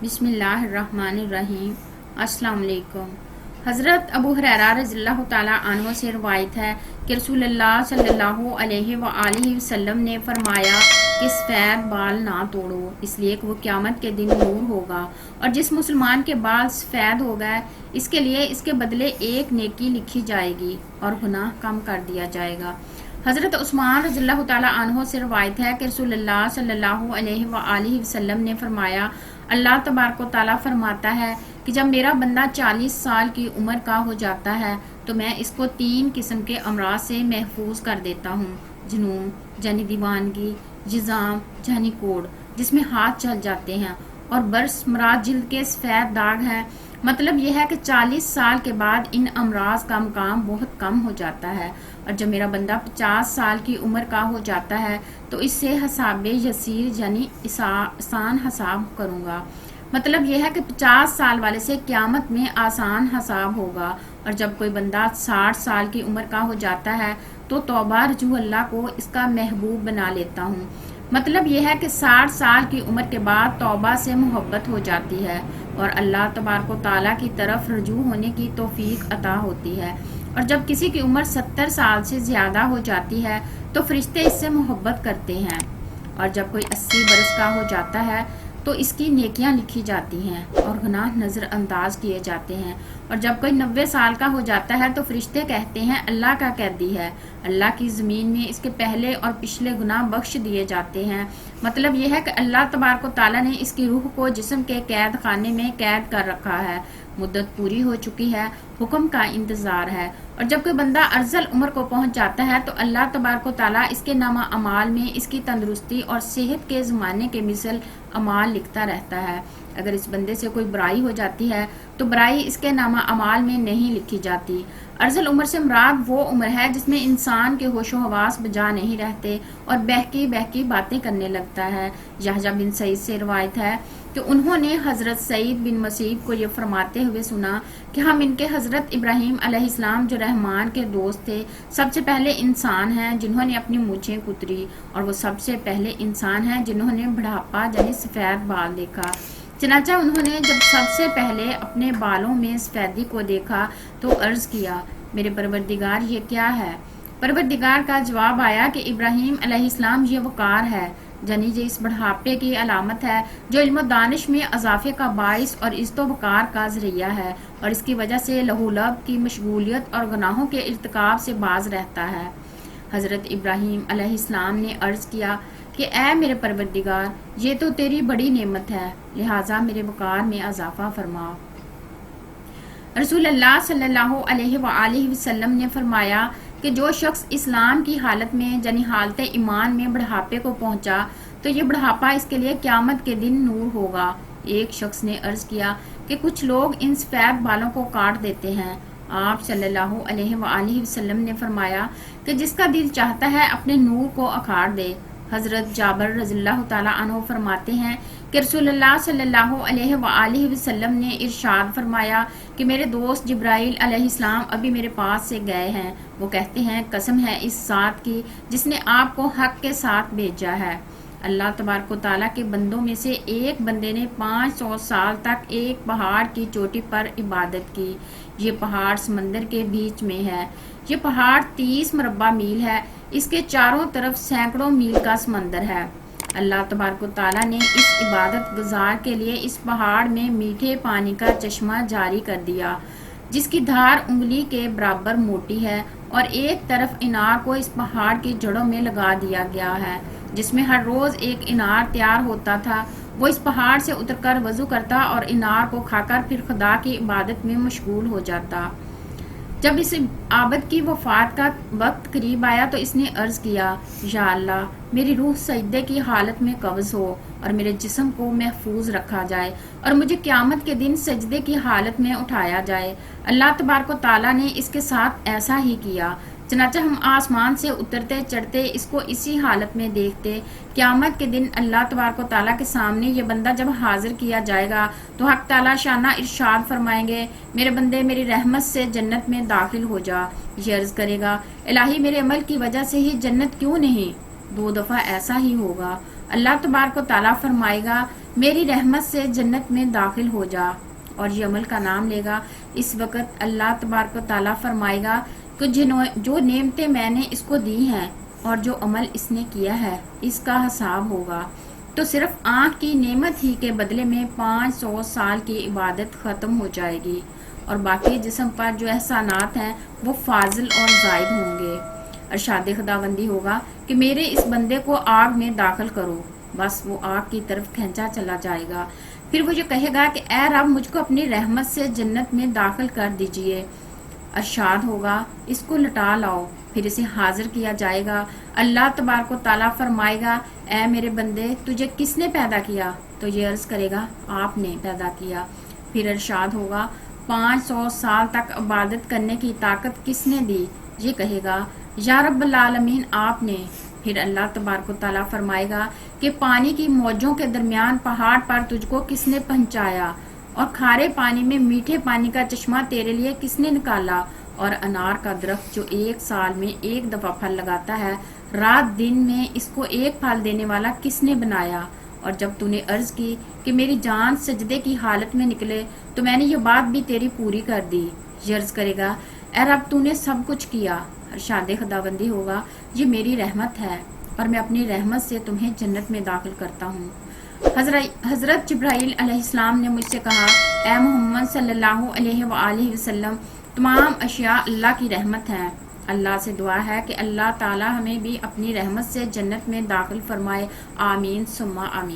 بسم اللہ الرحمن الرحیم۔ السلام علیکم۔ حضرت ابو ہریرہ رضی اللہ تعالیٰ عنہ سے روایت ہے کہ رسول اللہ صلی اللہ علیہ وآلہ وسلم نے فرمایا کہ سفید بال نہ توڑو، اس لیے کہ وہ قیامت کے دن نور ہوگا، اور جس مسلمان کے بال سفید ہو گئے اس کے لیے اس کے بدلے ایک نیکی لکھی جائے گی اور گناہ کم کر دیا جائے گا۔ حضرت عثمان رضی اللہ تعالیٰ عنہ سے روایت ہے کہ رسول اللہ صلی اللہ علیہ وآلہ وسلم نے فرمایا، اللہ تبارک و تعالیٰ فرماتا ہے کہ جب میرا بندہ 40 سال کی عمر کا ہو جاتا ہے تو میں اس کو 3 قسم کے امراض سے محفوظ کر دیتا ہوں: جنون یعنی دیوانگی، جزام یعنی کوڑ جس میں ہاتھ چل جاتے ہیں، اور برس مراد جلد کے سفید داغ ہیں۔ مطلب یہ ہے کہ 40 سال کے بعد ان امراض کا مقام بہت کم ہو جاتا ہے، اور جب میرا بندہ 50 سال کی عمر کا ہو جاتا ہے تو اس سے حساب یسیر یعنی آسان حساب کروں گا۔ مطلب یہ ہے کہ 50 سال والے سے قیامت میں آسان حساب ہوگا، اور جب کوئی بندہ 60 سال کی عمر کا ہو جاتا ہے تو توبہ رجوع اللہ کو اس کا محبوب بنا لیتا ہوں۔ مطلب یہ ہے کہ 60 سال کی عمر کے بعد توبہ سے محبت ہو جاتی ہے اور اللہ تبارک و تعالیٰ کی طرف رجوع ہونے کی توفیق عطا ہوتی ہے، اور جب کسی کی عمر 70 سال سے زیادہ ہو جاتی ہے تو فرشتے اس سے محبت کرتے ہیں، اور جب کوئی 80 برس کا ہو جاتا ہے تو اس کی نیکیاں لکھی جاتی ہیں اور گناہ نظر انداز کیے جاتے ہیں، اور جب کوئی 90 سال کا ہو جاتا ہے تو فرشتے کہتے ہیں اللہ کا قیدی ہے، اللہ کی زمین میں اس کے پہلے اور پچھلے گناہ بخش دیے جاتے ہیں۔ مطلب یہ ہے کہ اللہ تبارک و تعالیٰ نے اس کی روح کو جسم کے قید خانے میں قید کر رکھا ہے، مدت پوری ہو چکی ہے، حکم کا انتظار ہے، اور جب کوئی بندہ ارذل عمر کو پہنچ جاتا ہے تو اللہ تبارک و تعالیٰ اس کے نامہ اعمال میں اس کی تندرستی اور صحت کے زمانے کے مثل اعمال لکھتا رہتا ہے۔ اگر اس بندے سے کوئی برائی ہو جاتی ہے تو برائی اس کے نامہ اعمال میں نہیں لکھی جاتی۔ ارذل عمر سے مراد وہ عمر ہے جس میں انسان کے ہوش و حواس بجا نہیں رہتے اور بہکی بہکی باتیں کرنے لگتا ہے۔ یحییٰ بن سعید سے روایت ہے کہ انہوں نے حضرت سعید بن مسیب کو یہ فرماتے ہوئے سنا کہ ہم ان کے حضرت ابراہیم علیہ السلام جو رحمان کے دوست تھے سب سے پہلے انسان ہیں جنہوں نے اپنی مونچھیں کتری، اور وہ سب سے پہلے انسان ہیں جنہوں نے بڑھاپا یعنی سفید بال دیکھا۔ چنانچہ انہوں نے جب سب سے پہلے اپنے بالوں میں سفیدی کو دیکھا تو عرض کیا، میرے پروردگار یہ کیا ہے؟ پروردگار کا جواب آیا کہ ابراہیم علیہ السلام یہ وقار ہے، یعنی یہ اس بڑھاپے کی علامت ہے جو علم و دانش میں اضافے کا باعث اور عزت و وقار کا ذریعہ ہے، اور اس کی وجہ سے لہو لعب کی مشغولیت اور گناہوں کے ارتکاب سے باز رہتا ہے۔ حضرت ابراہیم علیہ السلام نے عرض کیا کہ اے میرے پروردگار، یہ تو تیری بڑی نعمت ہے، لہٰذا میرے وقار میں اضافہ فرما۔ رسول اللہ صلی اللہ علیہ وآلہ وسلم نے فرمایا کہ جو شخص اسلام کی حالت میں یعنی حالت ایمان میں بڑھاپے کو پہنچا تو یہ بڑھاپا اس کے لیے قیامت کے دن نور ہوگا۔ ایک شخص نے عرض کیا کہ کچھ لوگ ان سفید بالوں کو کاٹ دیتے ہیں۔ آپ صلی اللہ علیہ وآلہ وسلم نے فرمایا کہ جس کا دل چاہتا ہے اپنے نور کو اکھاڑ دے۔ حضرت جابر رضی اللہ تعالیٰ عنہ فرماتے ہیں کہ رسول اللہ صلی اللہ علیہ وآلہ وسلم نے ارشاد فرمایا کہ میرے دوست جبرائیل علیہ السلام ابھی میرے پاس سے گئے ہیں، وہ کہتے ہیں قسم ہے اس ذات کی جس نے آپ کو حق کے ساتھ بھیجا ہے، اللہ تبارک و تعالیٰ کے بندوں میں سے ایک بندے نے 500 سال تک ایک پہاڑ کی چوٹی پر عبادت کی۔ یہ پہاڑ سمندر کے بیچ میں ہے، یہ پہاڑ 30 مربع میل ہے، اس کے چاروں طرف سینکڑوں میل کا سمندر ہے۔ اللہ تبارک و تعالیٰ نے اس عبادت گزار کے لیے اس پہاڑ میں میٹھے پانی کا چشمہ جاری کر دیا جس کی دھار انگلی کے برابر موٹی ہے، اور ایک طرف انار کو اس پہاڑ کی جڑوں میں لگا دیا گیا ہے جس میں ہر روز ایک انار تیار ہوتا تھا۔ وہ اس پہاڑ سے اتر کر وضو کرتا اور انار کو کھا کر پھر خدا کی عبادت میں مشغول ہو جاتا۔ جب اس عابد کی وفات کا وقت قریب آیا تو اس نے عرض کیا، یا اللہ میری روح سجدے کی حالت میں قبض ہو اور میرے جسم کو محفوظ رکھا جائے اور مجھے قیامت کے دن سجدے کی حالت میں اٹھایا جائے۔ اللہ تبارک و تعالیٰ نے اس کے ساتھ ایسا ہی کیا، چنانچہ ہم آسمان سے اترتے چڑھتے اس کو اسی حالت میں دیکھتے۔ قیامت کے دن اللہ تبارک و تعالیٰ کے سامنے یہ بندہ جب حاضر کیا جائے گا تو حق تعالیٰ شانہ ارشاد فرمائیں گے، میرے بندے میری رحمت سے جنت میں داخل ہو جا۔ یہ عرض کرے گا، الہی میرے عمل کی وجہ سے ہی جنت کیوں نہیں؟ 2 دفعہ ایسا ہی ہوگا۔ اللہ تبارک و تعالیٰ فرمائے گا میری رحمت سے جنت میں داخل ہو جا، اور یہ عمل کا نام لے گا۔ اس وقت اللہ تبارک و تعالیٰ فرمائے گا کہ جو نعمتیں میں نے اس کو دی ہیں اور جو عمل اس نے کیا ہے اس کا حساب ہوگا، تو صرف آنکھ کی نعمت ہی کے بدلے میں 500 سال کی عبادت ختم ہو جائے گی، اور باقی جسم پر جو احسانات ہیں وہ فاضل اور زائد ہوں گے۔ ارشاد خداوندی ہوگا کہ میرے اس بندے کو آگ میں داخل کرو، بس وہ آگ کی طرف کھینچا چلا جائے گا۔ پھر وہ یہ کہے گا کہ اے رب مجھ کو اپنی رحمت سے جنت میں داخل کر دیجئے۔ ارشاد ہوگا اس کو لٹا لاؤ، پھر اسے حاضر کیا جائے گا۔ اللہ تبارک و تعالیٰ فرمائے گا اے میرے بندے تجھے کس نے پیدا کیا؟ تو یہ عرض کرے گا آپ نے پیدا کیا۔ پھر ارشاد ہوگا 500 سال تک عبادت کرنے کی طاقت کس نے دی؟ یہ کہے گا یا رب العالمین آپ نے۔ پھر اللہ تبارک و تعالیٰ فرمائے گا کہ پانی کی موجوں کے درمیان پہاڑ پر تجھ کو کس نے پہنچایا، اور کھارے پانی میں میٹھے پانی کا چشمہ تیرے لیے کس نے نکالا، اور انار کا درخت جو 1 سال میں 1 دفعہ پھل لگاتا ہے، رات دن میں اس کو 1 پھل دینے والا کس نے بنایا؟ اور جب تو نے عرض کی کہ میری جان سجدے کی حالت میں نکلے تو میں نے یہ بات بھی تیری پوری کر دی۔ یہ عرض کرے گا اے رب تو نے سب کچھ کیا۔ ارشاد خداوندی ہوگا یہ میری رحمت ہے اور میں اپنی رحمت سے تمہیں جنت میں داخل کرتا ہوں۔ حضرت جبرائیل علیہ السلام نے مجھ سے کہا اے محمد صلی اللہ علیہ وآلہ وسلم تمام اشیاء اللہ کی رحمت ہیں۔ اللہ سے دعا ہے کہ اللہ تعالی ہمیں بھی اپنی رحمت سے جنت میں داخل فرمائے، آمین ثم آمین۔